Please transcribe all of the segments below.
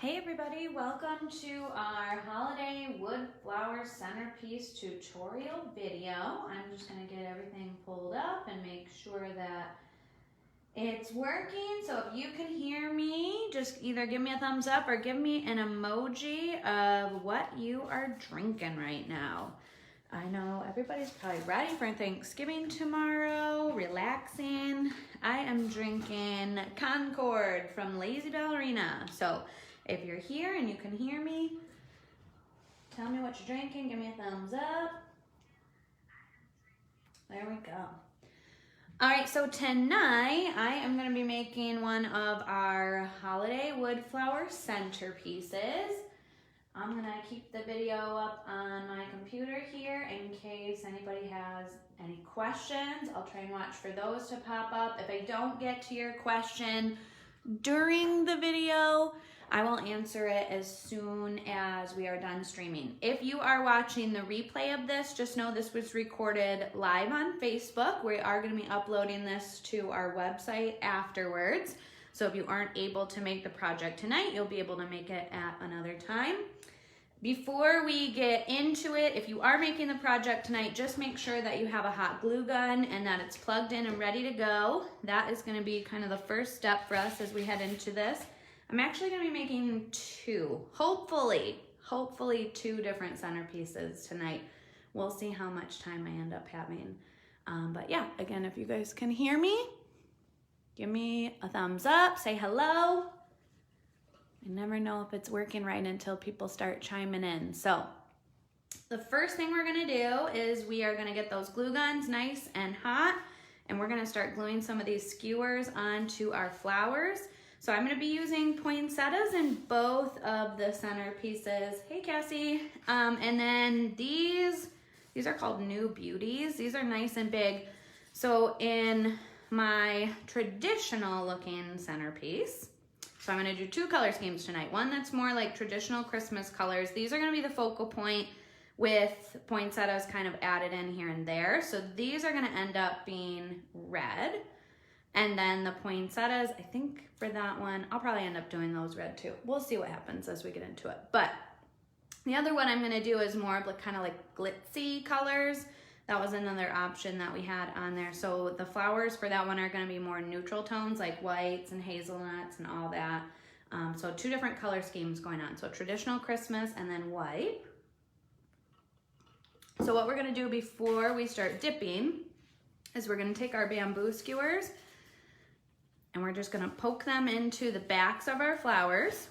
Hey everybody, welcome to our holiday wood flower centerpiece tutorial video. I'm just going to get everything pulled up and make sure that it's working. So if you can hear me, just either give me a thumbs up or give me an emoji of what you are drinking right now. I know everybody's probably ready for Thanksgiving tomorrow, relaxing. I am drinking Concord from Lazy Ballerina. So if you're here and you can hear me, tell me what you're drinking, give me a thumbs up. There we go. All right, so tonight I am gonna be making one of our holiday wood flower centerpieces. I'm gonna keep the video up on my computer here in case anybody has any questions. I'll try and watch for those to pop up. If I don't get to your question during the video, I will answer it as soon as we are done streaming. If you are watching the replay of this, just know this was recorded live on Facebook. We are gonna be uploading this to our website afterwards. So if you aren't able to make the project tonight, you'll be able to make it at another time. Before we get into it, if you are making the project tonight, just make sure that you have a hot glue gun and that it's plugged in and ready to go. That is gonna be kind of the first step for us as we head into this. I'm actually gonna be making two, hopefully two different centerpieces tonight. We'll see how much time I end up having. But yeah, again, if you guys can hear me, give me a thumbs up, say hello. I never know if it's working right until people start chiming in. So the first thing we're gonna do is we are gonna get those glue guns nice and hot, and we're gonna start gluing some of these skewers onto our flowers. So I'm gonna be using poinsettias in both of the centerpieces. Hey Cassie. And then these are called New Beauties. These are nice and big. So in my traditional looking centerpiece, so I'm gonna do two color schemes tonight. One that's more like traditional Christmas colors. These are gonna be the focal point with poinsettias kind of added in here and there. So these are gonna end up being red. And then the poinsettias, I think for that one, I'll probably end up doing those red too. We'll see what happens as we get into it. But the other one I'm gonna do is more of like kind of like glitzy colors. That was another option that we had on there. So the flowers for that one are gonna be more neutral tones like whites and hazelnuts and all that. So two different color schemes going on. So traditional Christmas and then white. So what we're gonna do before we start dipping is we're gonna take our bamboo skewers and we're just gonna poke them into the backs of our flowers.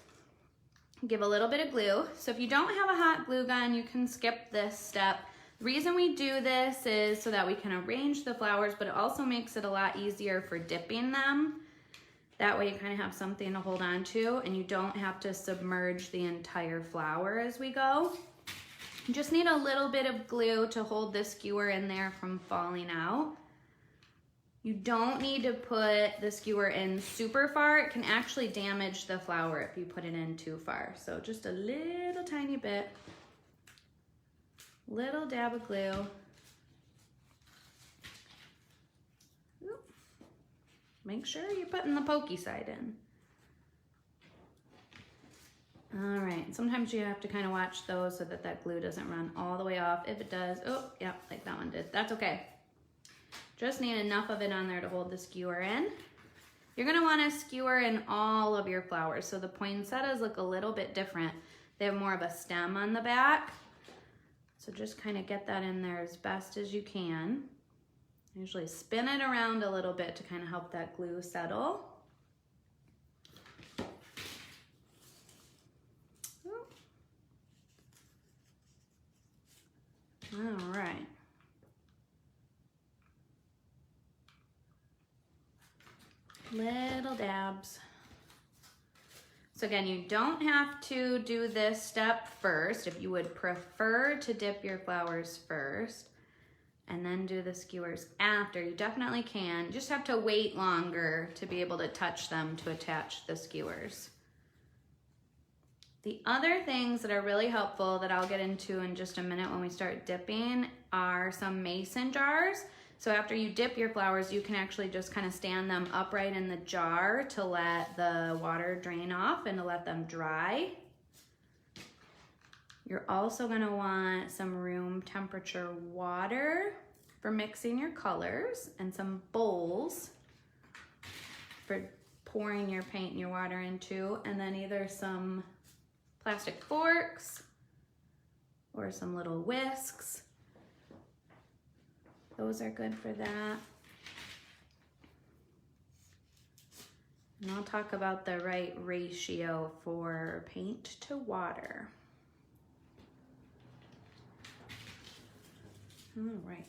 Give a little bit of glue. So if you don't have a hot glue gun, you can skip this step. The reason we do this is so that we can arrange the flowers, but it also makes it a lot easier for dipping them. That way you kind of have something to hold on to and you don't have to submerge the entire flower as we go. You just need a little bit of glue to hold the skewer in there from falling out. You don't need to put the skewer in super far. It can actually damage the flower if you put it in too far. So just a little tiny bit. Little dab of glue. Oop. Make sure you're putting the pokey side in. All right, sometimes you have to kind of watch those so that that glue doesn't run all the way off. If it does, oh, yeah, like that one did. That's okay. Just need enough of it on there to hold the skewer in. You're gonna wanna skewer in all of your flowers. So the poinsettias look a little bit different. They have more of a stem on the back. So just kind of get that in there as best as you can. Usually spin it around a little bit to kind of help that glue settle. All right. Little dabs. So again, you don't have to do this step first. If you would prefer to dip your flowers first and then do the skewers after, you definitely can. You just have to wait longer to be able to touch them to attach the skewers. The other things that are really helpful that I'll get into in just a minute when we start dipping are some mason jars. So after you dip your flowers, you can actually just kind of stand them upright in the jar to let the water drain off and to let them dry. You're also gonna want some room temperature water for mixing your colors and some bowls for pouring your paint and your water into, and then either some plastic forks or some little whisks. Those are good for that. And I'll talk about the right ratio for paint to water. All right.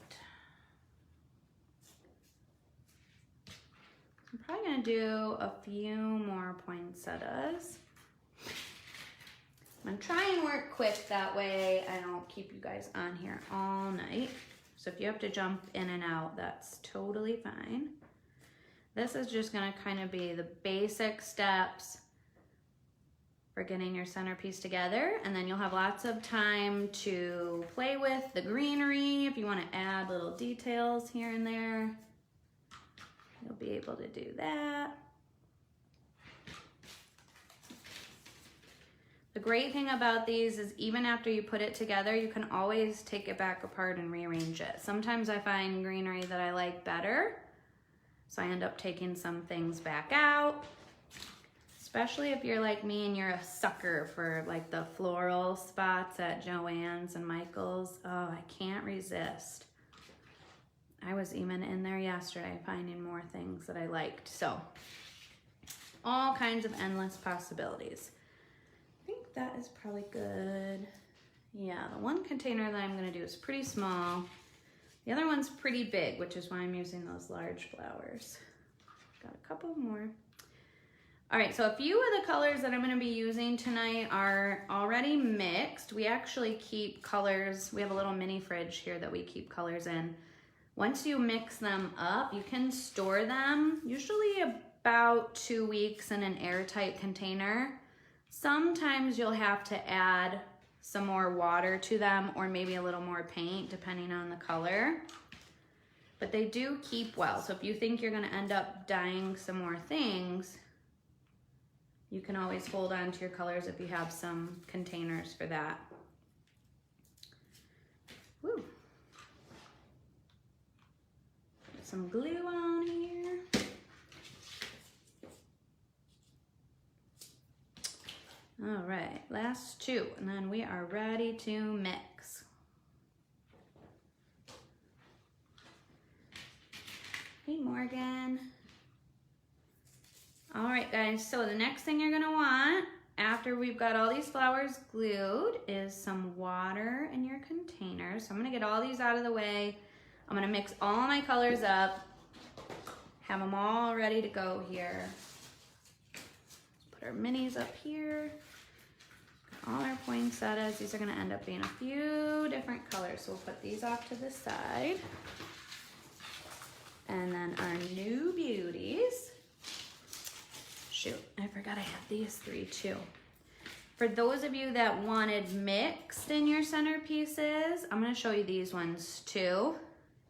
I'm probably gonna do a few more poinsettias. I'm gonna try and work quick, that way I don't keep you guys on here all night. So if you have to jump in and out, that's totally fine. This is just gonna kind of be the basic steps for getting your centerpiece together, and then you'll have lots of time to play with the greenery. If you wanna add little details here and there, you'll be able to do that. The great thing about these is even after you put it together, you can always take it back apart and rearrange it. Sometimes I find greenery that I like better, so I end up taking some things back out, especially if you're like me and you're a sucker for like the floral spots at Joann's and Michael's. Oh, I can't resist. I was even in there yesterday finding more things that I liked. So all kinds of endless possibilities. I think that is probably good. Yeah, the one container that I'm gonna do is pretty small. The other one's pretty big, which is why I'm using those large flowers. Got a couple more. All right, so a few of the colors that I'm gonna be using tonight are already mixed. We actually keep colors, we have a little mini fridge here that we keep colors in. Once you mix them up, you can store them usually about 2 weeks in an airtight container. Sometimes you'll have to add some more water to them or maybe a little more paint depending on the color. But they do keep well. So if you think you're gonna end up dyeing some more things, you can always hold on to your colors if you have some containers for that. Woo. Put some glue on here. All right, last two, and then we are ready to mix. Hey, Morgan. All right, guys, so the next thing you're gonna want after we've got all these flowers glued is some water in your container. So I'm gonna get all these out of the way. I'm gonna mix all my colors up, have them all ready to go here. Let's put our minis up here. All our poinsettias, these are gonna end up being a few different colors. So we'll put these off to the side. And then our new beauties. Shoot, I forgot I had these three too. For those of you that wanted mixed in your centerpieces, I'm gonna show you these ones too.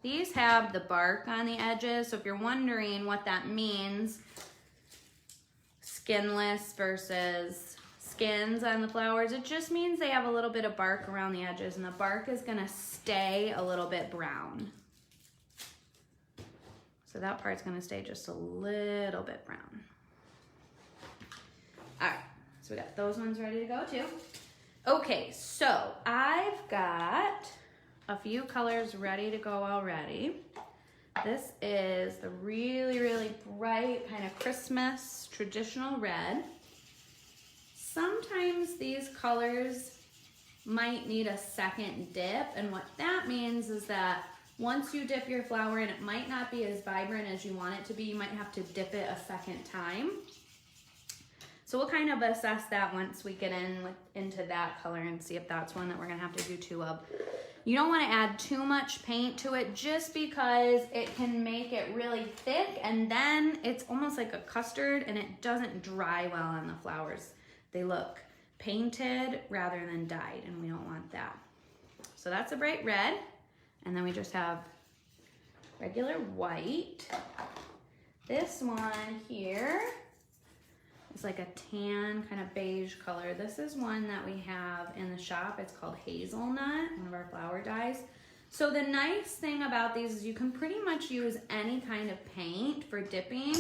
These have the bark on the edges, so if you're wondering what that means, skinless versus skins on the flowers, it just means they have a little bit of bark around the edges, and the bark is gonna stay a little bit brown. So that part's gonna stay just a little bit brown. All right, so we got those ones ready to go too. Okay, so I've got a few colors ready to go already. This is the really, really bright kind of Christmas traditional red. Sometimes these colors might need a second dip, and what that means is that once you dip your flower in, it might not be as vibrant as you want it to be. You might have to dip it a second time. So we'll kind of assess that once we get into that color and see if that's one that we're gonna have to do two of. You don't wanna add too much paint to it just because it can make it really thick, and then it's almost like a custard and it doesn't dry well on the flowers. They look painted rather than dyed, and we don't want that. So that's a bright red. And then we just have regular white. This one here is like a tan kind of beige color. This is one that we have in the shop. It's called Hazelnut, one of our flower dyes. So the nice thing about these is you can pretty much use any kind of paint for dipping.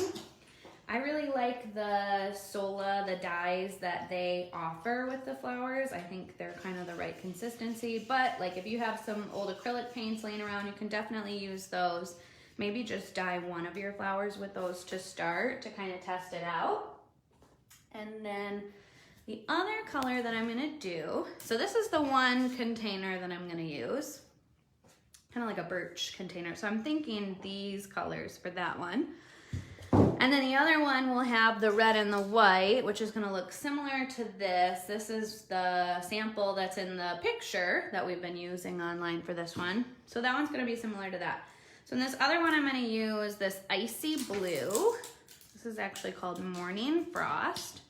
I really like the Sola, the dyes that they offer with the flowers. I think they're kind of the right consistency, but like if you have some old acrylic paints laying around, you can definitely use those. Maybe just dye one of your flowers with those to start to kind of test it out. And then the other color that I'm gonna do, so this is the one container that I'm gonna use, kind of like a birch container. So I'm thinking these colors for that one. And then the other one will have the red and the white, which is gonna look similar to this. This is the sample that's in the picture that we've been using online for this one. So that one's gonna be similar to that. So in this other one, I'm gonna use this icy blue. This is actually called Morning Frost.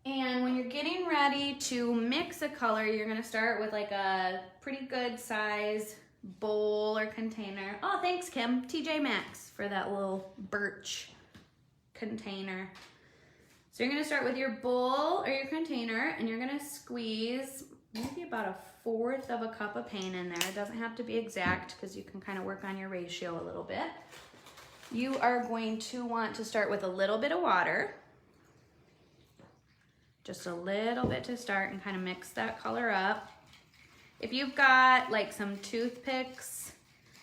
And when you're getting ready to mix a color, you're gonna start with like a pretty good size bowl or container. Oh, thanks, Kim. TJ Maxx for that little birch container. So you're gonna start with your bowl or your container, and you're gonna squeeze maybe about 1/4 of a cup of paint in there. It doesn't have to be exact because you can kind of work on your ratio a little bit. You are going to want to start with a little bit of water. Just a little bit to start and kind of mix that color up. If you've got like some toothpicks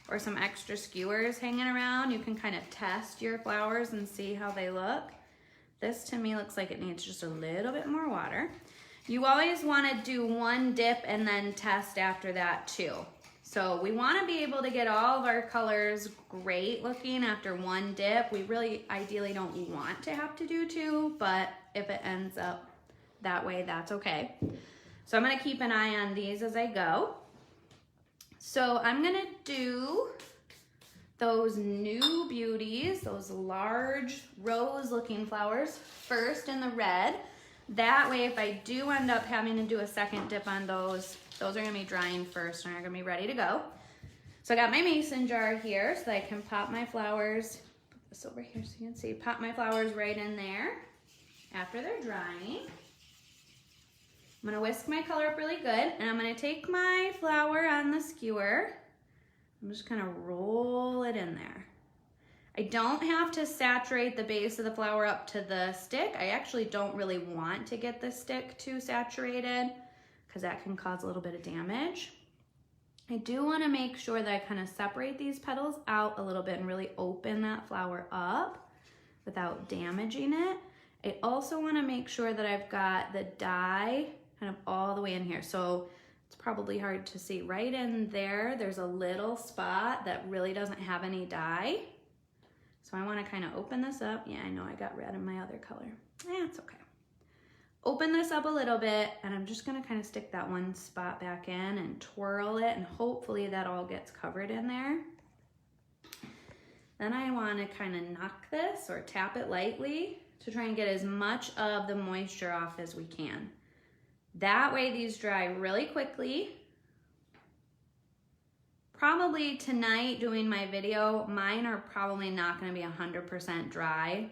or some extra skewers hanging around, you can kind of test your flowers and see how they look. This to me looks like it needs just a little bit more water. You always want to do one dip and then test after that too. So we want to be able to get all of our colors great looking after one dip. We really ideally don't want to have to do two, but if it ends up that way, that's okay. So I'm gonna keep an eye on these as I go. So I'm gonna do those new beauties, those large rose looking flowers first in the red. That way, if I do end up having to do a second dip on those are gonna be drying first and are gonna be ready to go. So I got my mason jar here so that I can pop my flowers, put this over here so you can see, pop my flowers right in there after they're drying. I'm gonna whisk my color up really good, and I'm gonna take my flower on the skewer. I'm just gonna roll it in there. I don't have to saturate the base of the flower up to the stick. I actually don't really want to get the stick too saturated because that can cause a little bit of damage. I do wanna make sure that I kind of separate these petals out a little bit and really open that flower up without damaging it. I also wanna make sure that I've got the dye kind of all the way in here. So it's probably hard to see. Right in there, there's a little spot that really doesn't have any dye. So I want to kind of open this up. Yeah, I know I got red in my other color. It's okay. Open this up a little bit, and I'm just going to kind of stick that one spot back in and twirl it, and hopefully that all gets covered in there. Then I want to kind of knock this or tap it lightly to try and get as much of the moisture off as we can. That way these dry really quickly. Probably tonight doing my video, mine are probably not gonna be 100% dry.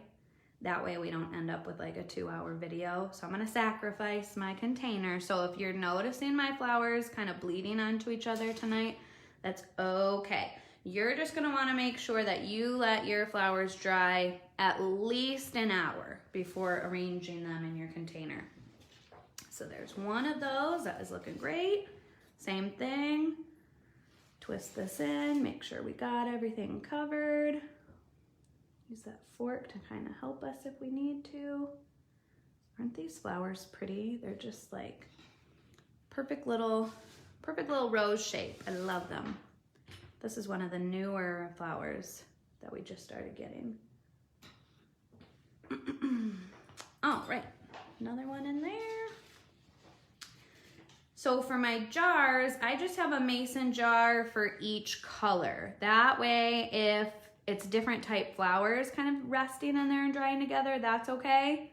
That way we don't end up with like a 2-hour video. So I'm gonna sacrifice my container. So if you're noticing my flowers kind of bleeding onto each other tonight, that's okay. You're just gonna wanna make sure that you let your flowers dry at least an hour before arranging them in your container. So there's one of those, that is looking great. Same thing, twist this in, make sure we got everything covered. Use that fork to kind of help us if we need to. Aren't these flowers pretty? They're just like perfect little rose shape. I love them. This is one of the newer flowers that we just started getting. Oh, right, another one in there. So for my jars, I just have a mason jar for each color. That way, if it's different type flowers kind of resting in there and drying together, that's okay.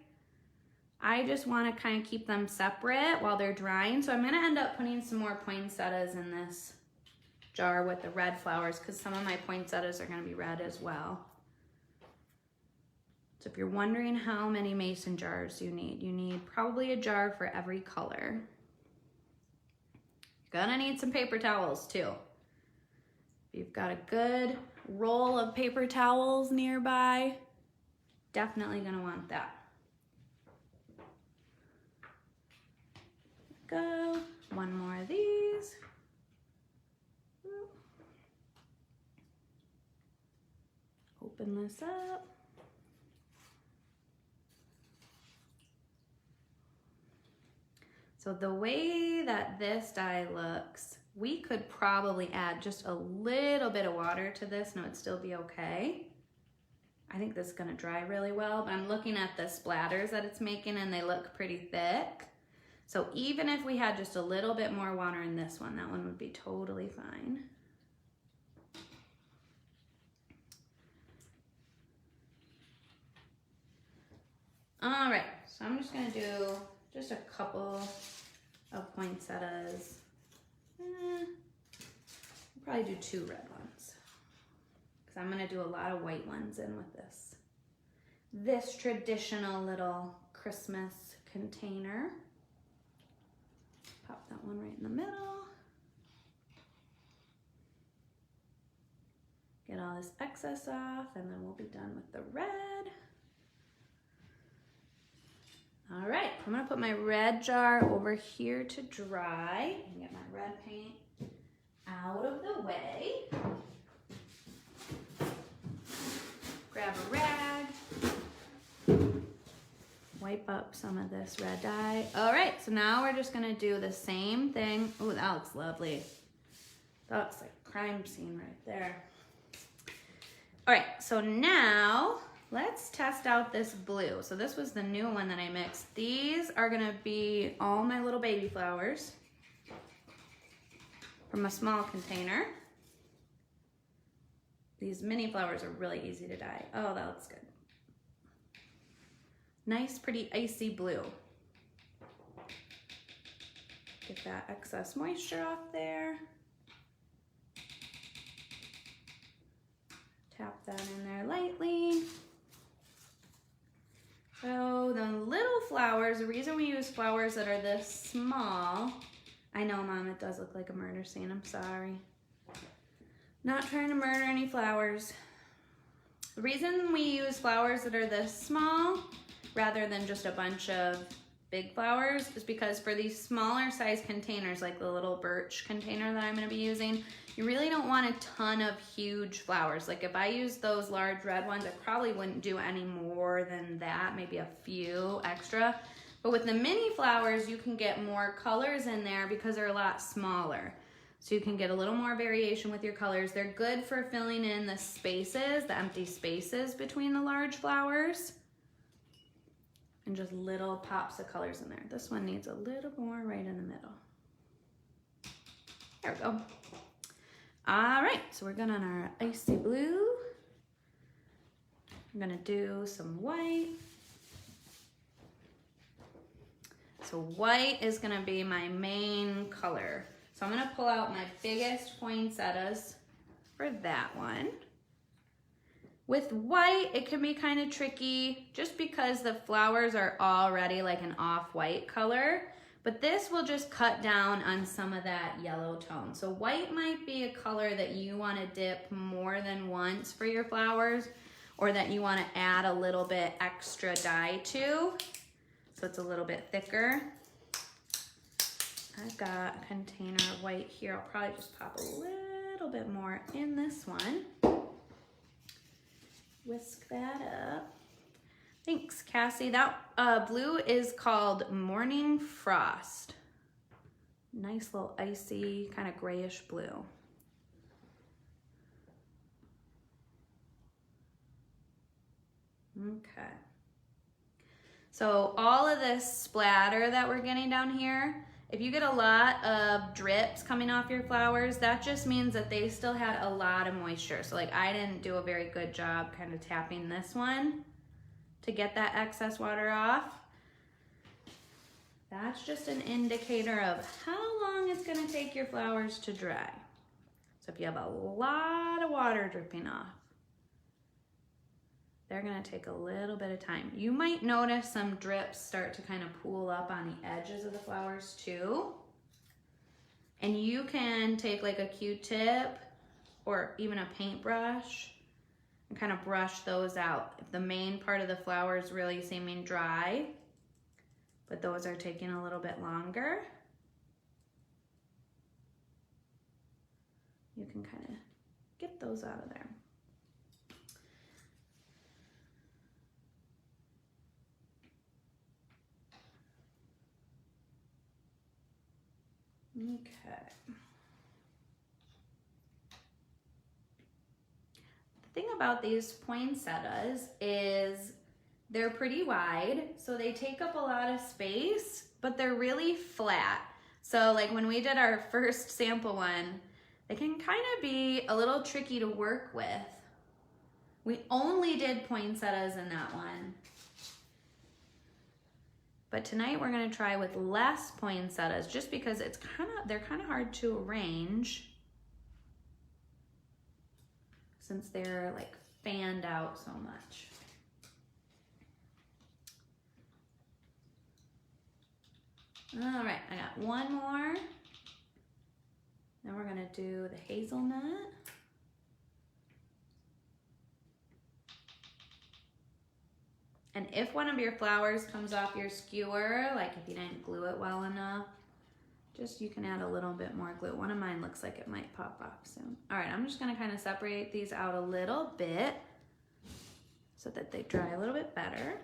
I just want to kind of keep them separate while they're drying. So I'm going to end up putting some more poinsettias in this jar with the red flowers because some of my poinsettias are going to be red as well. So if you're wondering how many mason jars you need probably a jar for every color. You're gonna need some paper towels too. If you've got a good roll of paper towels nearby, definitely gonna want that. Go, one more of these. Open this up. So the way that this dye looks, we could probably add just a little bit of water to this and it would still be okay. I think this is gonna dry really well, but I'm looking at the splatters that it's making and they look pretty thick. So even if we had just a little bit more water in this one, that one would be totally fine. All right, so I'm just gonna do just a couple of poinsettias. I'll probably do 2 red ones because I'm gonna do a lot of white ones in with this. This traditional little Christmas container. Pop that one right in the middle. Get all this excess off and then we'll be done with the red. All right, I'm gonna put my red jar over here to dry and get my red paint out of the way. Grab a rag, wipe up some of this red dye. All right, so now we're just gonna do the same thing. Oh, that looks lovely. That looks like a crime scene right there. All right, so now let's test out this blue. So this was the new one that I mixed. These are gonna be all my little baby flowers from a small container. These mini flowers are really easy to dye. Oh, that looks good. Nice, pretty icy blue. Get that excess moisture off there. Tap that in there lightly. So the little flowers, the reason we use flowers that are this small, I know, Mom, it does look like a murder scene, I'm sorry. Not trying to murder any flowers. The reason we use flowers that are this small rather than just a bunch of big flowers is because for these smaller size containers, like the little birch container that I'm gonna be using, you really don't want a ton of huge flowers. Like if I use those large red ones, I probably wouldn't do any more than that, maybe a few extra. But with the mini flowers, you can get more colors in there because they're a lot smaller. So you can get a little more variation with your colors. They're good for filling in the spaces, the empty spaces between the large flowers. And just little pops of colors in there. This one needs a little more right in the middle. There we go. All right, so we're going on our icy blue. I'm gonna do some white. So white is gonna be my main color. So I'm gonna pull out my biggest poinsettias for that one. With white, it can be kind of tricky just because the flowers are already like an off-white color, but this will just cut down on some of that yellow tone. So white might be a color that you wanna dip more than once for your flowers, or that you wanna add a little bit extra dye to, so it's a little bit thicker. I've got a container of white here. I'll probably just pop a little bit more in this one. Whisk that up. Thanks, Cassie. That blue is called Morning Frost. Nice little icy, kind of grayish blue. Okay. So all of this splatter that we're getting down here, if you get a lot of drips coming off your flowers, that just means that they still had a lot of moisture. So like I didn't do a very good job kind of tapping this one to get that excess water off. That's just an indicator of how long it's gonna take your flowers to dry. So So if you have a lot of water dripping off, they're gonna take a little bit of time. You might notice some drips start to kind of pool up on the edges of the flowers too. And you can take like a Q-tip or even a paintbrush and kind of brush those out. If the main part of the flower is really seeming dry, but those are taking a little bit longer, you can kind of get those out of there. Okay. The thing about these poinsettias is they're pretty wide, so they take up a lot of space, but they're really flat. So like when we did our first sample one, they can kind of be a little tricky to work with. We only did poinsettias in that one. But tonight we're gonna try with less poinsettias just because they're kind of hard to arrange since they're like fanned out so much. All right, I got one more. Then we're gonna do the hazelnut. And if one of your flowers comes off your skewer, like if you didn't glue it well enough, just you can add a little bit more glue. One of mine looks like it might pop off soon. All right, I'm just gonna kind of separate these out a little bit so that they dry a little bit better.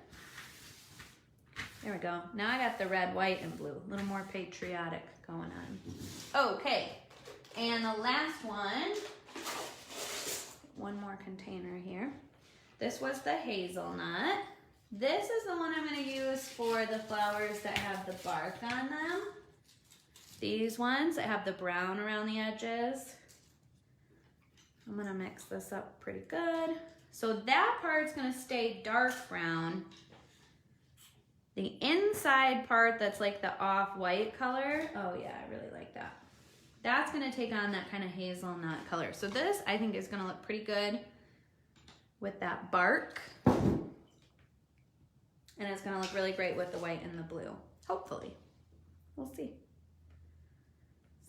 There we go. Now I got the red, white, and blue. A little more patriotic going on. Okay, and the last one more container here. This was the hazelnut. This is the one I'm going to use for the flowers that have the bark on them. These ones that have the brown around the edges. I'm going to mix this up pretty good. So that part's going to stay dark brown. The inside part that's like the off-white color, oh yeah, I really like that. That's going to take on that kind of hazelnut color. So this, I think, is going to look pretty good with that bark. And it's gonna look really great with the white and the blue. Hopefully. We'll see.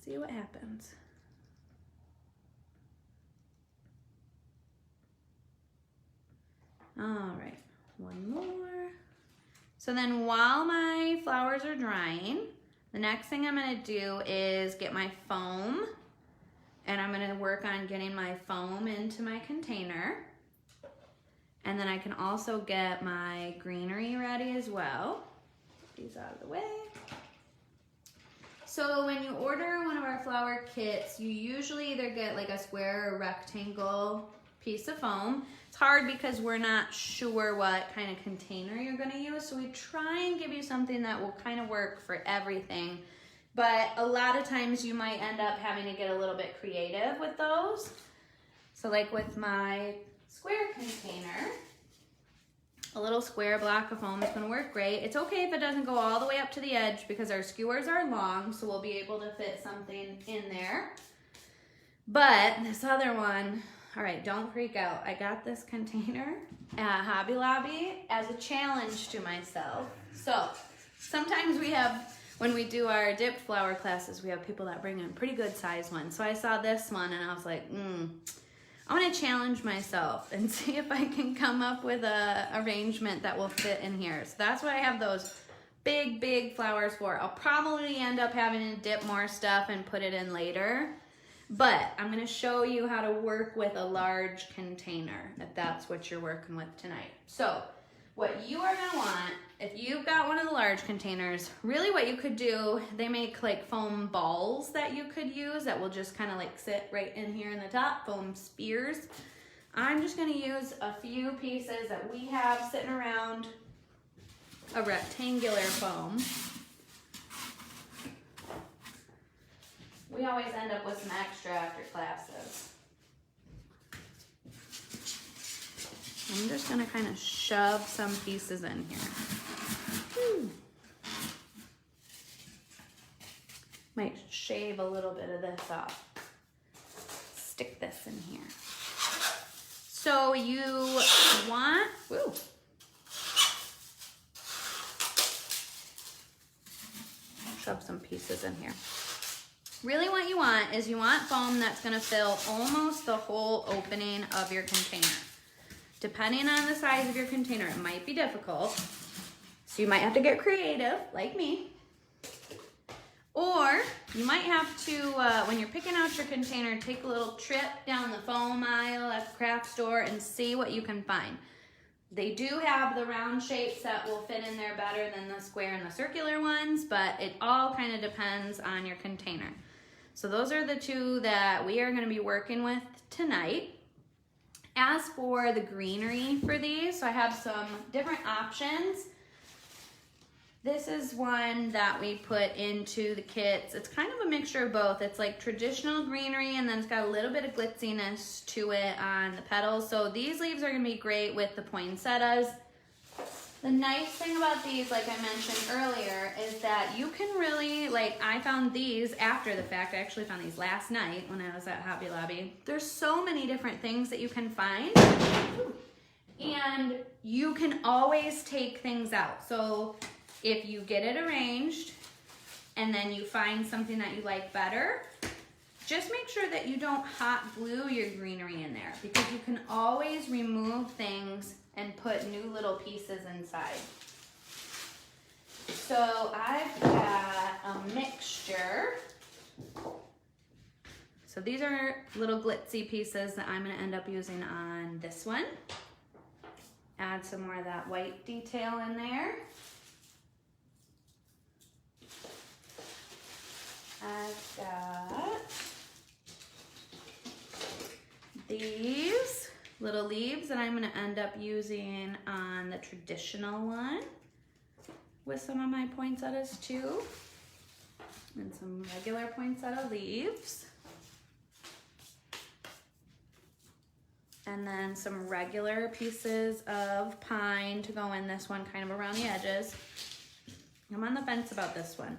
See what happens. All right, one more. So then while my flowers are drying, the next thing I'm gonna do is get my foam, and I'm gonna work on getting my foam into my container. And then I can also get my greenery ready as well. Get these out of the way. So when you order one of our flower kits, you usually either get like a square or rectangle piece of foam. It's hard because we're not sure what kind of container you're gonna use, so we try and give you something that will kind of work for everything. But a lot of times you might end up having to get a little bit creative with those. So like with my square container, a little square block of foam is going to work great. It's okay if it doesn't go all the way up to the edge because our skewers are long, so we'll be able to fit something in there. But this other one, all right, don't freak out. I got this container at Hobby Lobby as a challenge to myself. So sometimes we have, when we do our dipped flower classes, we have people that bring in pretty good size ones. So I saw this one and I was like, I want to challenge myself and see if I can come up with a arrangement that will fit in here. So that's what I have those big, big flowers for. I'll probably end up having to dip more stuff and put it in later. But I'm going to show you how to work with a large container if that's what you're working with tonight. So what you are going to want, if you've got one of the large containers, really what you could do, they make like foam balls that you could use that will just kind of like sit right in here in the top, foam spears. I'm just going to use a few pieces that we have sitting around, a rectangular foam. We always end up with some extra after classes. I'm just going to kind of shove some pieces in here. Might shave a little bit of this off. stick this in here. So you want, woo. Shove some pieces in here. Really what you want is you want foam that's gonna fill almost the whole opening of your container. Depending on the size of your container, it might be difficult. So you might have to get creative, like me. Or you might have to, when you're picking out your container, take a little trip down the foam aisle at the craft store and see what you can find. They do have the round shapes that will fit in there better than the square and the circular ones, but it all kind of depends on your container. So those are the two that we are gonna be working with tonight. As for the greenery for these, so I have some different options. This is one that we put into the kits. It's kind of a mixture of both. It's like traditional greenery and then it's got a little bit of glitziness to it on the petals. So these leaves are gonna be great with the poinsettias. The nice thing about these, like I mentioned earlier, is that you can really, like I found these after the fact. I actually found these last night when I was at Hobby Lobby. There's so many different things that you can find. And you can always take things out. So if you get it arranged and then you find something that you like better, just make sure that you don't hot glue your greenery in there because you can always remove things and put new little pieces inside. So I've got a mixture. So these are little glitzy pieces that I'm gonna end up using on this one. Add some more of that white detail in there. I've got these little leaves that I'm gonna end up using on the traditional one with some of my poinsettias too. And some regular poinsettia leaves. And then some regular pieces of pine to go in this one kind of around the edges. I'm on the fence about this one.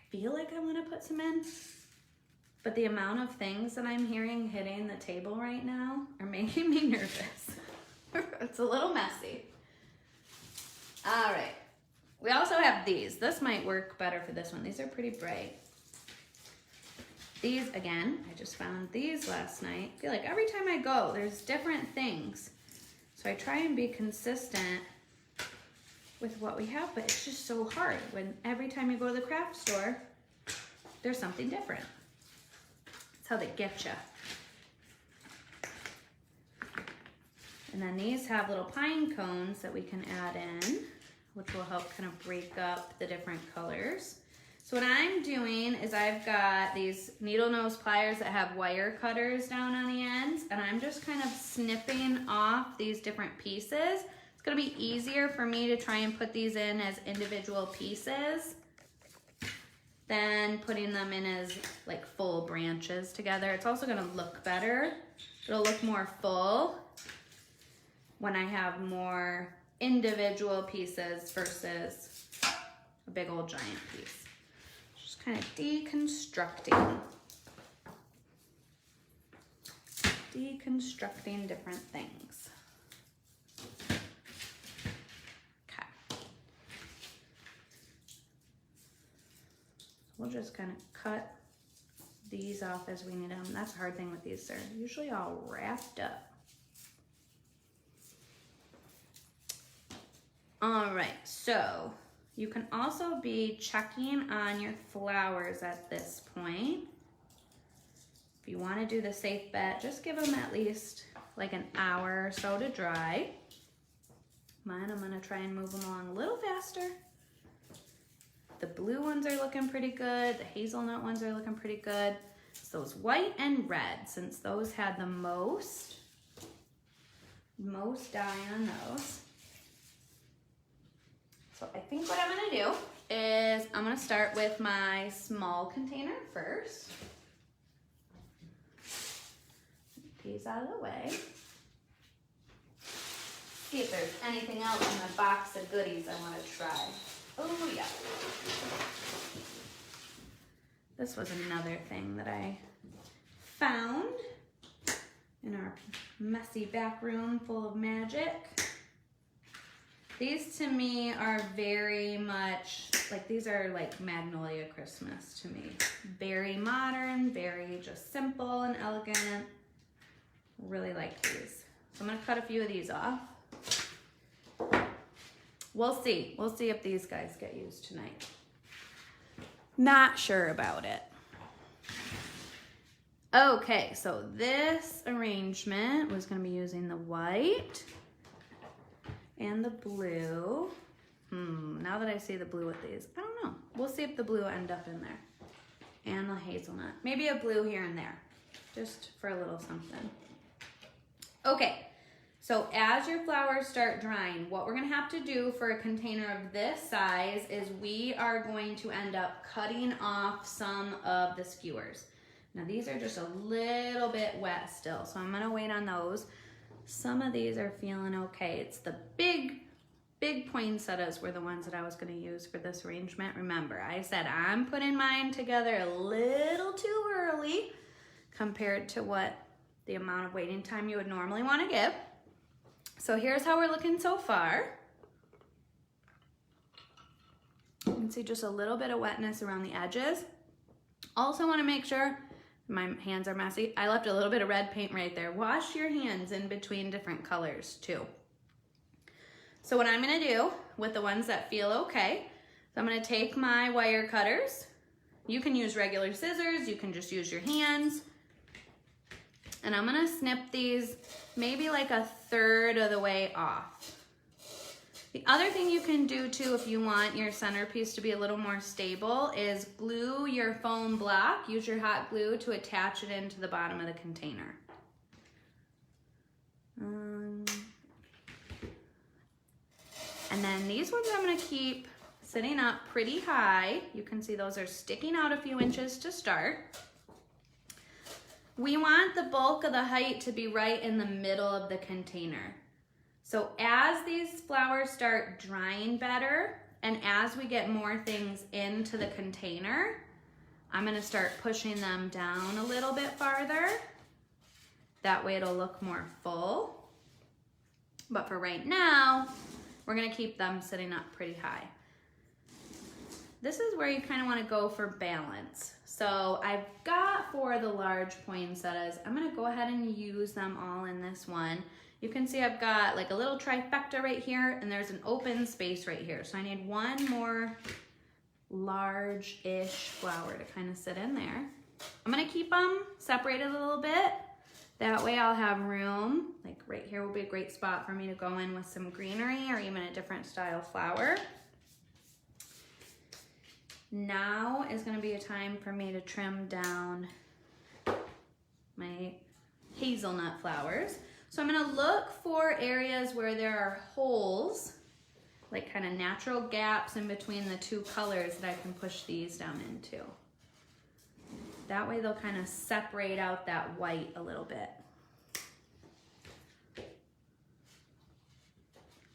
Feel like I want to put some in, but the amount of things that I'm hearing hitting the table right now are making me nervous. It's a little messy. All right, we also have these. This might work better for this one. These are pretty bright. These, again, I just found these last night. I feel like every time I go, there's different things. So I try and be consistent with what we have, but it's just so hard when every time you go to the craft store, there's something different. That's how they get you. And then these have little pine cones that we can add in, which will help kind of break up the different colors. So what I'm doing is I've got these needle nose pliers that have wire cutters down on the ends, and I'm just kind of snipping off these different pieces. It's gonna be easier for me to try and put these in as individual pieces than putting them in as like full branches together. It's also gonna look better. It'll look more full when I have more individual pieces versus a big old giant piece. Just kind of deconstructing different things. We'll just kind of cut these off as we need them. That's a hard thing with these. They're usually all wrapped up. All right, so you can also be checking on your flowers at this point. If you want to do the safe bet, just give them at least like an hour or so to dry. Mine, I'm going to try and move them along a little faster. The blue ones are looking pretty good. The hazelnut ones are looking pretty good. It's those white and red, since those had the most dye on those. So I think what I'm gonna do is I'm gonna start with my small container first. Get these out of the way. See if there's anything else in my box of goodies I wanna try. Oh yeah. This was another thing that I found in our messy back room full of magic. These to me are very much, like these are like Magnolia Christmas to me. Very modern, very just simple and elegant. Really like these. So I'm gonna cut a few of these off. We'll see if these guys get used tonight. Not sure about it. Okay, so this arrangement was gonna be using the white and the blue. Now that I see the blue with these, I don't know. We'll see if the blue end up in there. And the hazelnut. Maybe a blue here and there, just for a little something. Okay, so as your flowers start drying, what we're gonna have to do for a container of this size is we are going to end up cutting off some of the skewers. Now these are just a little bit wet still, so I'm gonna wait on those. Some of these are feeling okay. It's the big poinsettias were the ones that I was gonna use for this arrangement. Remember, I said I'm putting mine together a little too early compared to what the amount of waiting time you would normally wanna give. So here's how we're looking so far. You can see just a little bit of wetness around the edges. Also wanna make sure, my hands are messy, I left a little bit of red paint right there. Wash your hands in between different colors too. So what I'm gonna do with the ones that feel okay, so I'm gonna take my wire cutters. You can use regular scissors, you can just use your hands. And I'm gonna snip these maybe like a third of the way off. The other thing you can do too if you want your centerpiece to be a little more stable is glue your foam block, use your hot glue to attach it into the bottom of the container. And then these ones I'm gonna keep sitting up pretty high. You can see those are sticking out a few inches to start. We want the bulk of the height to be right in the middle of the container. So as these flowers start drying better and as we get more things into the container, I'm gonna start pushing them down a little bit farther. That way it'll look more full. But for right now, we're gonna keep them sitting up pretty high. This is where you kind of want to go for balance. So I've got 4 of the large poinsettias. I'm gonna go ahead and use them all in this one. You can see I've got like a little trifecta right here and there's an open space right here. So I need one more large-ish flower to kind of sit in there. I'm gonna keep them separated a little bit. That way I'll have room. Like right here will be a great spot for me to go in with some greenery or even a different style flower. Now is gonna be a time for me to trim down my hazelnut flowers. So I'm gonna look for areas where there are holes, like kind of natural gaps in between the 2 colors that I can push these down into. That way they'll kind of separate out that white a little bit.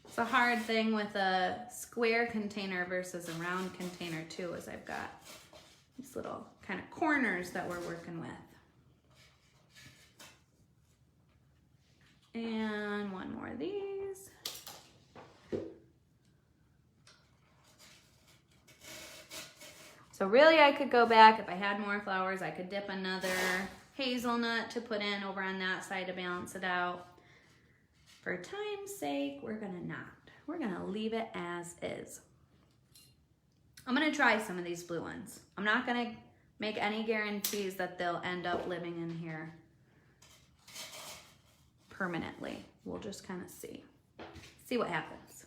It's a hard thing with a square container versus a round container too, is I've got these little kind of corners that we're working with. And one more of these. So really I could go back, if I had more flowers, I could dip another hazelnut to put in over on that side to balance it out. For time's sake, we're gonna not. We're gonna leave it as is. I'm gonna try some of these blue ones. I'm not gonna make any guarantees that they'll end up living in here permanently. We'll just kind of see what happens.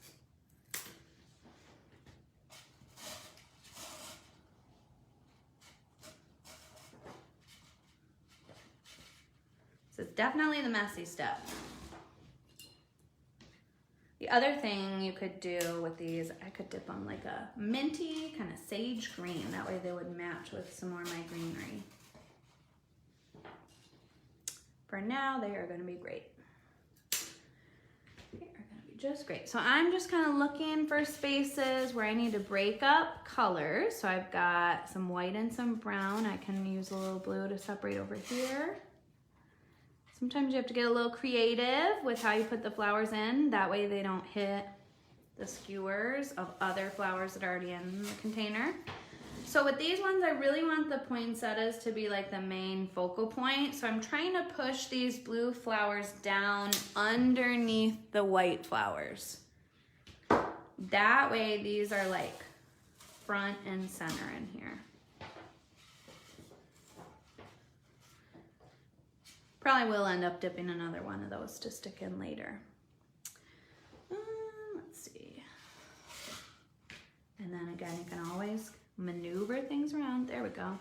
This is definitely the messy step. The other thing you could do with these, I could dip them like a minty kind of sage green. That way they would match with some more of my greenery. For now, they are gonna be great. They are gonna be just great. So I'm just kind of looking for spaces where I need to break up colors. So I've got some white and some brown. I can use a little blue to separate over here. Sometimes you have to get a little creative with how you put the flowers in. That way they don't hit the skewers of other flowers that are already in the container. So with these ones, I really want the poinsettias to be like the main focal point. So I'm trying to push these blue flowers down underneath the white flowers. That way these are like front and center in here. Probably will end up dipping another one of those to stick in later. Let's see. And then again, you can always maneuver things around. There we go.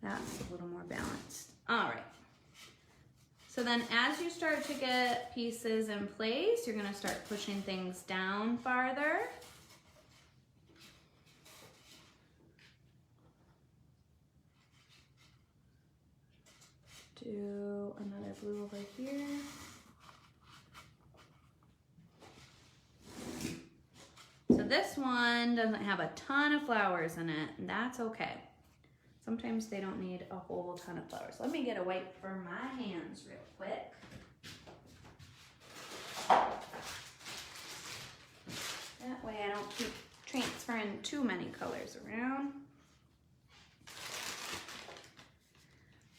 That's a little more balanced. All right. So then as you start to get pieces in place, you're gonna start pushing things down farther. Do another blue over here. So this one doesn't have a ton of flowers in it, and that's okay. Sometimes they don't need a whole ton of flowers. Let me get a wipe for my hands real quick. That way I don't keep transferring too many colors around.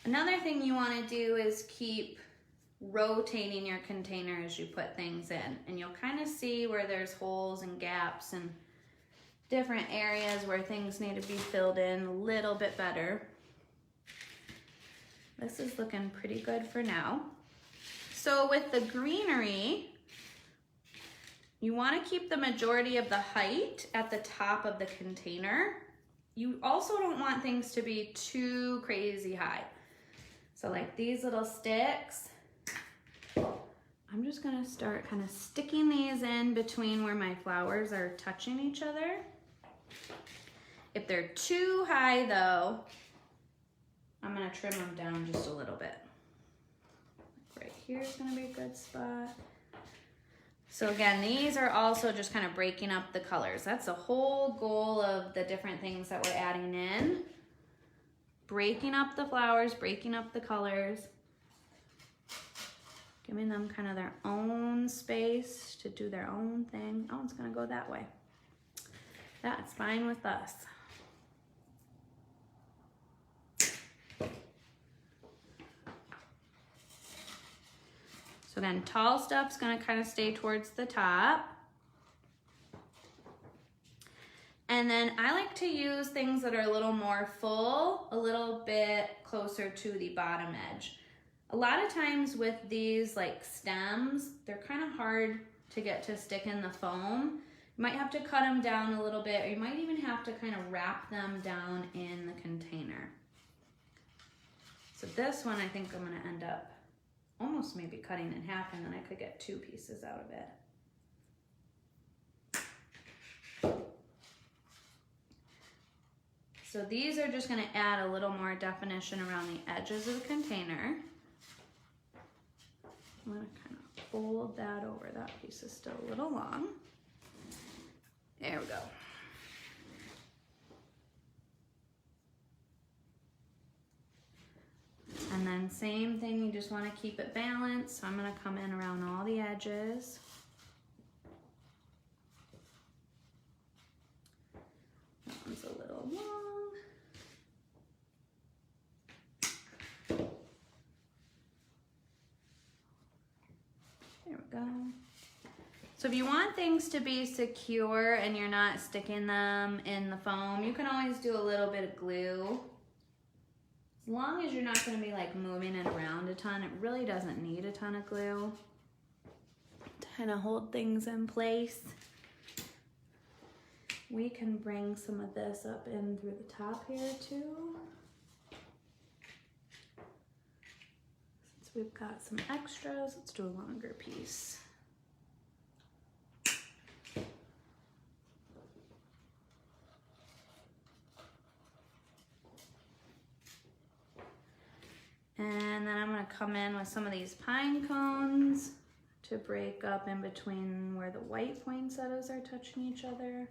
Another thing you want to do is keep rotating your container as you put things in, and you'll kind of see where there's holes and gaps and different areas where things need to be filled in a little bit better. This is looking pretty good for now. So with the greenery, you want to keep the majority of the height at the top of the container. You also don't want things to be too crazy high. So like these little sticks, I'm just gonna start kind of sticking these in between where my flowers are touching each other. If they're too high though, I'm gonna trim them down just a little bit. Right here is gonna be a good spot. So again, these are also just kind of breaking up the colors. That's the whole goal of the different things that we're adding in. Breaking up the flowers, breaking up the colors, giving them kind of their own space to do their own thing. Oh, it's gonna go that way. That's fine with us. So again, tall stuff's gonna kind of stay towards the top. And then I like to use things that are a little more full, a little bit closer to the bottom edge. A lot of times with these like stems, they're kind of hard to get to stick in the foam. You might have to cut them down a little bit, or you might even have to kind of wrap them down in the container. So this one I think I'm gonna end up almost maybe cutting in half, and then I could get 2 pieces out of it. So these are just gonna add a little more definition around the edges of the container. I'm gonna kind of fold that over. That piece is still a little long. There we go. And then same thing, you just wanna keep it balanced. So I'm gonna come in around all the edges. That one's a little long. There we go. So if you want things to be secure and you're not sticking them in the foam, you can always do a little bit of glue. As long as you're not going to be like moving it around a ton, it really doesn't need a ton of glue to kind of hold things in place. We can bring some of this up in through the top here too. Since we've got some extras, let's do a longer piece. And then I'm gonna come in with some of these pine cones to break up in between where the white poinsettias are touching each other.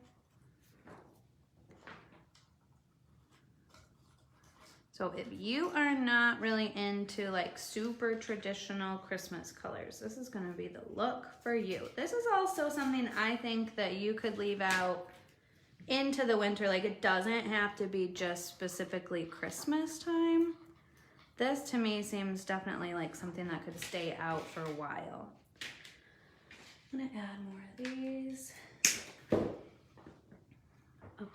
So if you are not really into like super traditional Christmas colors, this is gonna be the look for you. This is also something I think that you could leave out into the winter. Like it doesn't have to be just specifically Christmas time. This to me seems definitely like something that could stay out for a while. I'm gonna add more of these up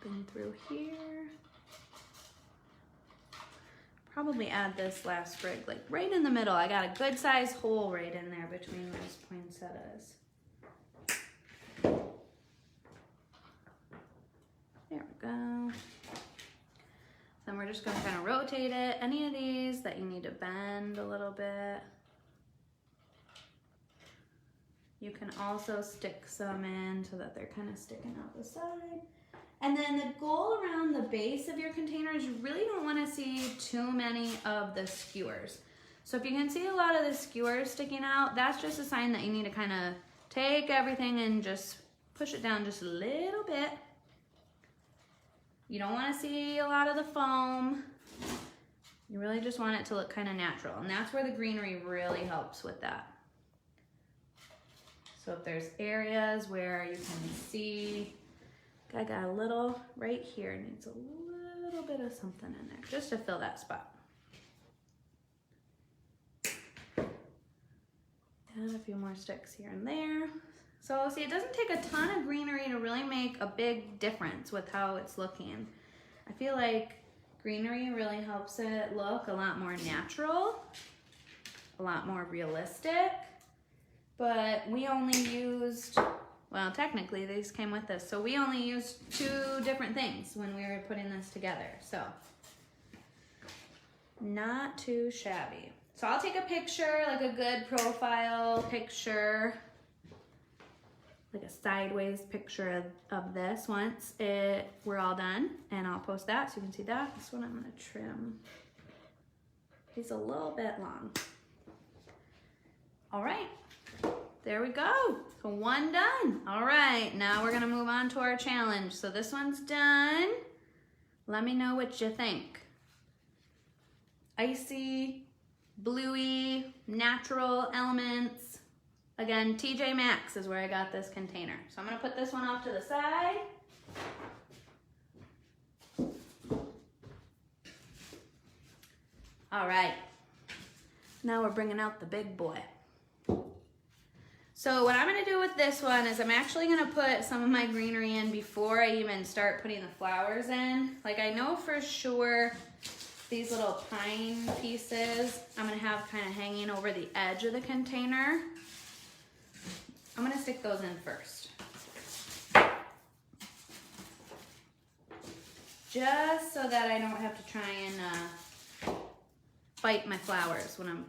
and through here. Probably add this last sprig like right in the middle. I got a good size hole right in there between those poinsettias. There we go. Then we're just gonna kind of rotate it. Any of these that you need to bend a little bit. You can also stick some in so that they're kind of sticking out the side. And then the goal around the base of your container is you really don't want to see too many of the skewers. So if you can see a lot of the skewers sticking out, that's just a sign that you need to kind of take everything and just push it down just a little bit. You don't want to see a lot of the foam. You really just want it to look kind of natural. And that's where the greenery really helps with that. So if there's areas where you can see, I got a little right here, needs a little bit of something in there just to fill that spot. Add a few more sticks here and there. So see, it doesn't take a ton of greenery to really make a big difference with how it's looking. I feel like greenery really helps it look a lot more natural, a lot more realistic, but we only used, well, technically these came with this, so we only used 2 different things when we were putting this together, so not too shabby. So I'll take a picture, like a good profile picture, like a sideways picture of this once we're all done, and I'll post that so you can see that. This one I'm gonna trim. He's a little bit long. All right. There we go. So 1 done. All right, now we're gonna move on to our challenge. So this one's done. Let me know what you think. Icy, bluey, natural elements. Again, TJ Maxx is where I got this container. So I'm gonna put this one off to the side. All right, now we're bringing out the big boy. So what I'm gonna do with this one is I'm actually gonna put some of my greenery in before I even start putting the flowers in. Like I know for sure these little pine pieces I'm gonna have kind of hanging over the edge of the container. I'm gonna stick those in first. Just so that I don't have to try and bite my flowers when I'm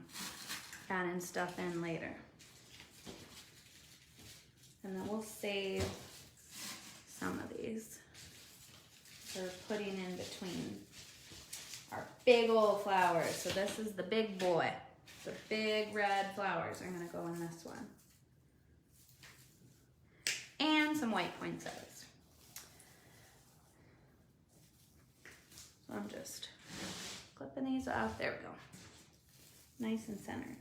adding stuff in later. And then we'll save some of these for putting in between our big old flowers. So this is the big boy. The big red flowers are gonna go in this one. And some white poinsettias. So I'm just clipping these off. There we go. Nice and centered.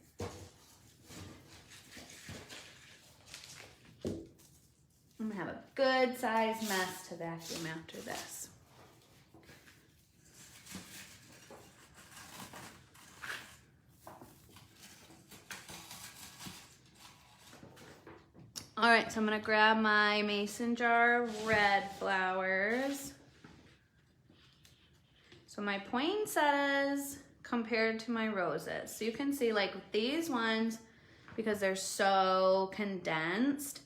I'm gonna have a good sized mess to vacuum after this. All right, so I'm gonna grab my mason jar of red flowers. So my poinsettias compared to my roses. So you can see like with these ones, because they're so condensed,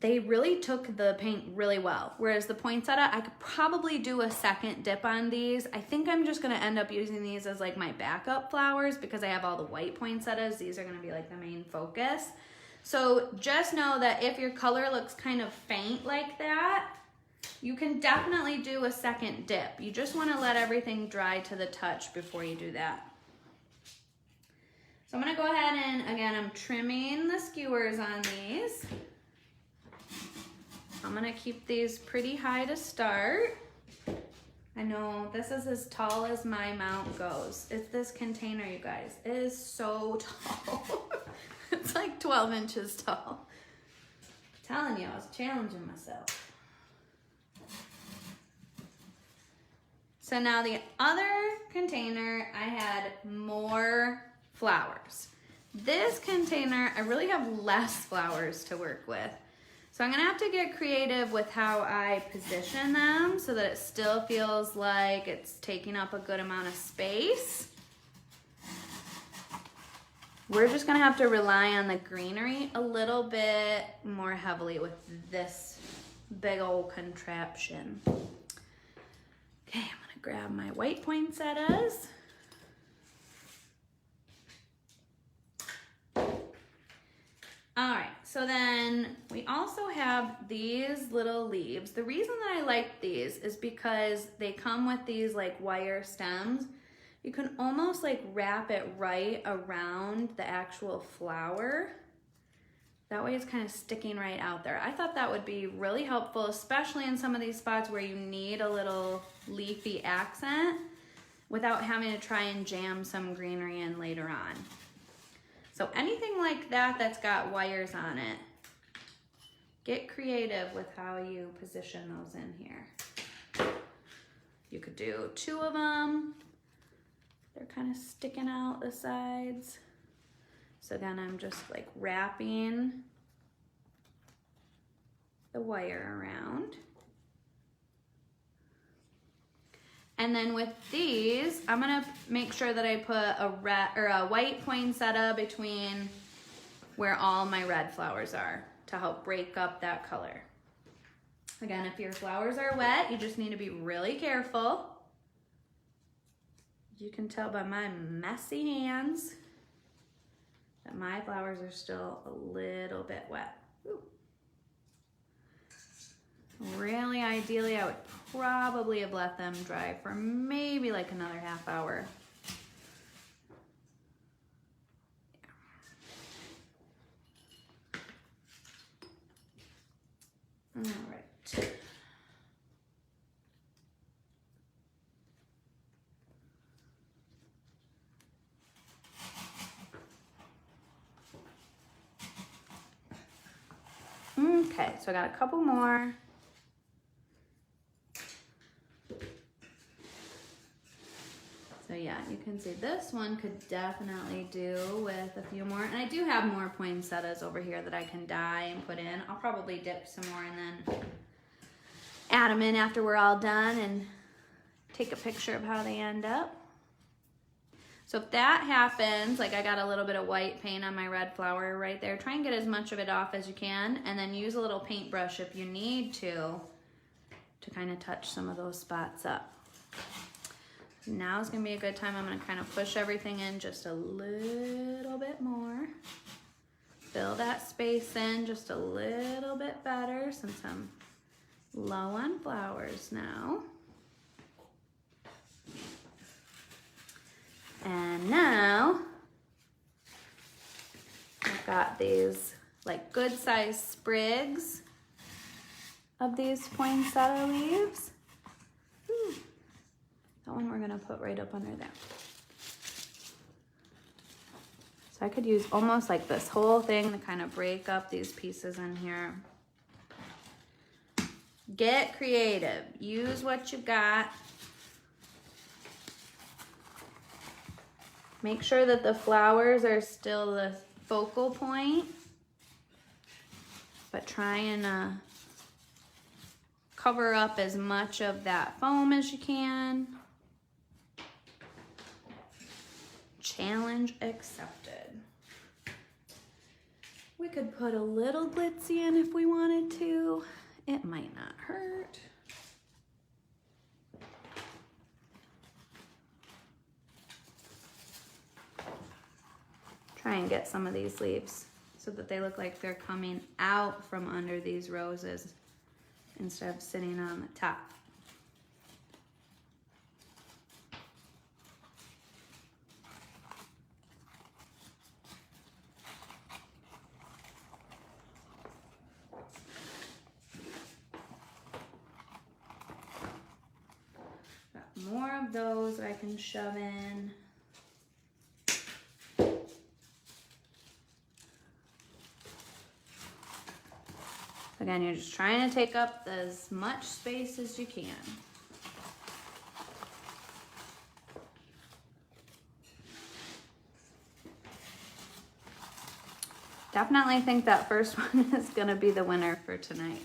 they really took the paint really well. Whereas the poinsettia, I could probably do a second dip on these. I think I'm just gonna end up using these as like my backup flowers because I have all the white poinsettias. These are gonna be like the main focus. So just know that if your color looks kind of faint like that, you can definitely do a second dip. You just wanna let everything dry to the touch before you do that. So I'm gonna go ahead and, again, I'm trimming the skewers on these. I'm gonna keep these pretty high to start. I know this is as tall as my mount goes. It's this container, you guys. It is so tall. It's like 12 inches tall. I'm telling you, I was challenging myself. So now the other container, I had more flowers. This container, I really have less flowers to work with. So I'm gonna have to get creative with how I position them so that it still feels like it's taking up a good amount of space. We're just gonna have to rely on the greenery a little bit more heavily with this big old contraption. Okay, I'm gonna grab my white poinsettias. All right, so then we also have these little leaves. The reason that I like these is because they come with these like wire stems. You can almost like wrap it right around the actual flower. That way it's kind of sticking right out there. I thought that would be really helpful, especially in some of these spots where you need a little leafy accent without having to try and jam some greenery in later on. So anything like that that's got wires on it, get creative with how you position those in here. You could do 2 of them. They're kind of sticking out the sides. So then I'm just like wrapping the wire around. And then with these, I'm gonna make sure that I put a white poinsettia between where all my red flowers are to help break up that color. Again, if your flowers are wet, you just need to be really careful. You can tell by my messy hands that my flowers are still a little bit wet. Ooh. Really, ideally, I would probably have let them dry for maybe like another half hour. All right. Okay, so I got a couple more. So yeah, you can see this one could definitely do with a few more. And I do have more poinsettias over here that I can dye and put in. I'll probably dip some more and then add them in after we're all done and take a picture of how they end up. So if that happens, like I got a little bit of white paint on my red flower right there, try and get as much of it off as you can, and then use a little paintbrush if you need to kind of touch some of those spots up. Now is gonna be a good time. I'm gonna kind of push everything in just a little bit more. Fill that space in just a little bit better since I'm low on flowers now. And now I've got these like good sized sprigs of these poinsettia leaves. Ooh. That one we're gonna put right up under there. So I could use almost like this whole thing to kind of break up these pieces in here. Get creative, use what you got. Make sure that the flowers are still the focal point, but try and cover up as much of that foam as you can. Challenge accepted. We could put a little glitzy in if we wanted to. It might not hurt. Try and get some of these leaves so that they look like they're coming out from under these roses instead of sitting on the top. more of those that I can shove in. Again, you're just trying to take up as much space as you can. Definitely think that first one is gonna be the winner for tonight.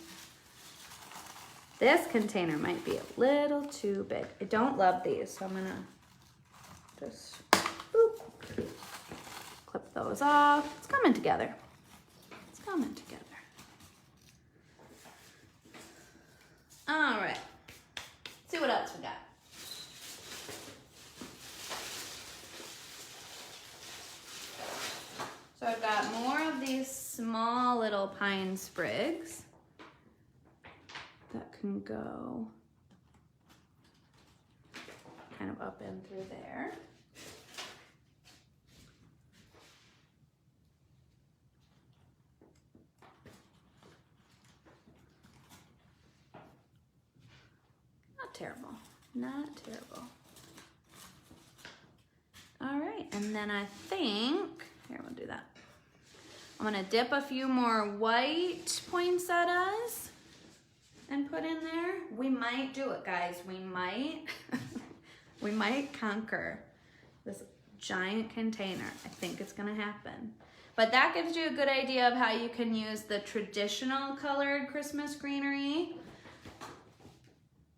This container might be a little too big. I don't love these, so I'm gonna just boop, clip those off. It's coming together. It's coming together. All right, let's see what else we got. So I've got more of these small little pine sprigs that can go kind of up in through there. Not terrible, not terrible. All right, and then I think, here, we'll do that. I'm gonna dip a few more white poinsettias and put in there. We might do it, guys. We might, we might conquer this giant container. I think it's gonna happen. But that gives you a good idea of how you can use the traditional colored Christmas greenery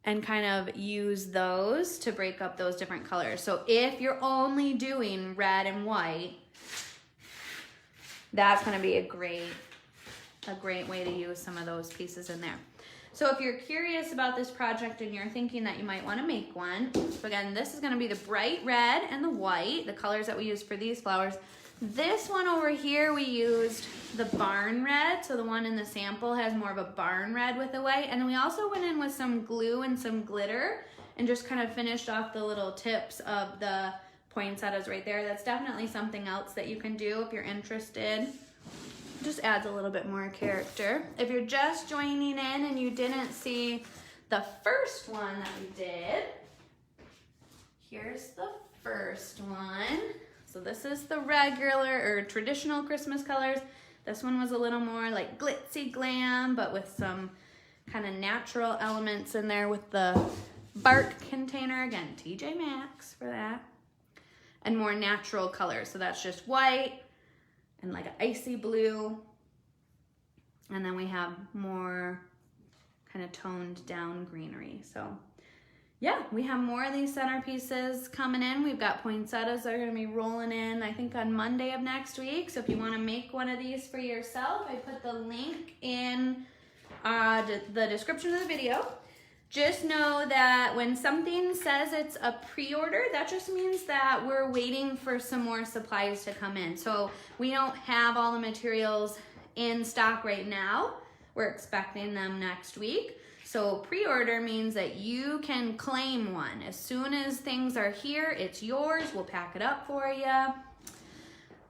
and kind of use those to break up those different colors. So if you're only doing red and white, that's gonna be a great way to use some of those pieces in there. So if you're curious about this project and you're thinking that you might wanna make one, so again, this is gonna be the bright red and the white, the colors that we use for these flowers. This one over here, we used the barn red. So the one in the sample has more of a barn red with the white. And then we also went in with some glue and some glitter and just kind of finished off the little tips of the poinsettias right there. That's definitely something else that you can do if you're interested. Just adds a little bit more character. If you're just joining in and you didn't see the first one that we did, here's the first one. So this is the regular or traditional Christmas colors. This one was a little more like glitzy glam, but with some kind of natural elements in there with the bark container. Again, TJ Maxx for that. And more natural colors. So that's just white and like an icy blue. And then we have more kind of toned down greenery. So yeah, we have more of these centerpieces coming in. We've got poinsettias that are gonna be rolling in, I think on Monday of next week. So if you wanna make one of these for yourself, I put the link in the description of the video. Just know that when something says it's a pre-order, that just means that we're waiting for some more supplies to come in. So we don't have all the materials in stock right now. We're expecting them next week. So pre-order means that you can claim one. As soon as things are here, it's yours. We'll pack it up for you.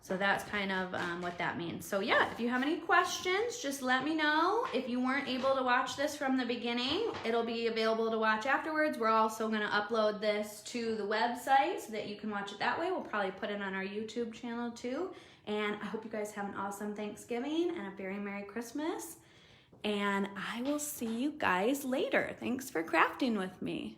So that's kind of what that means. So yeah, if you have any questions, just let me know. If you weren't able to watch this from the beginning, it'll be available to watch afterwards. We're also gonna upload this to the website so that you can watch it that way. We'll probably put it on our YouTube channel too. And I hope you guys have an awesome Thanksgiving and a very Merry Christmas. And I will see you guys later. Thanks for crafting with me.